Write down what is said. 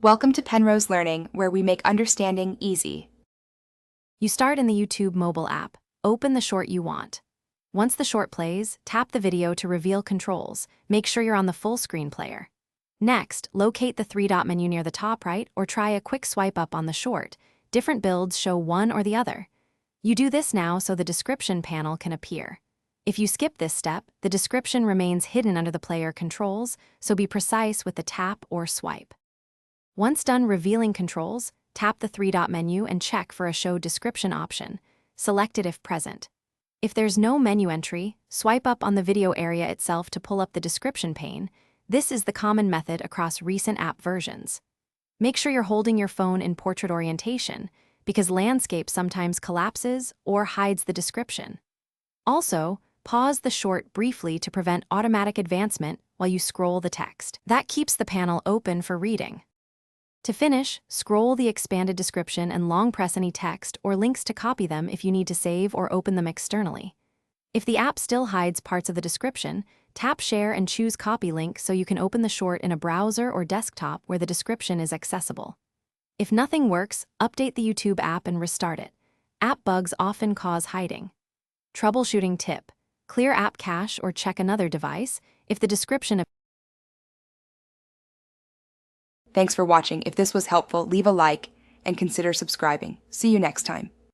Welcome to Penrose Learning, where we make understanding easy. You start in the YouTube mobile app. Open the short you want. Once the short plays, tap the video to reveal controls. Make sure you're on the full screen player. Next, locate the three-dot menu near the top right or try a quick swipe up on the short. Different builds show one or the other. You do this now so the description panel can appear. If you skip this step, the description remains hidden under the player controls, so be precise with the tap or swipe. Once done revealing controls, tap the three-dot menu and check for a Show Description option. Select it if present. If there's no menu entry, swipe up on the video area itself to pull up the description pane. This is the common method across recent app versions. Make sure you're holding your phone in portrait orientation, because landscape sometimes collapses or hides the description. Also, pause the short briefly to prevent automatic advancement while you scroll the text. That keeps the panel open for reading. To finish, scroll the expanded description and long press any text or links to copy them if you need to save or open them externally. If the app still hides parts of the description, tap Share and choose Copy Link so you can open the short in a browser or desktop where the description is accessible. If nothing works, update the YouTube app and restart it. App bugs often cause hiding. Troubleshooting tip: clear app cache or check another device if the description. Thanks for watching. If this was helpful, leave a like and consider subscribing. See you next time.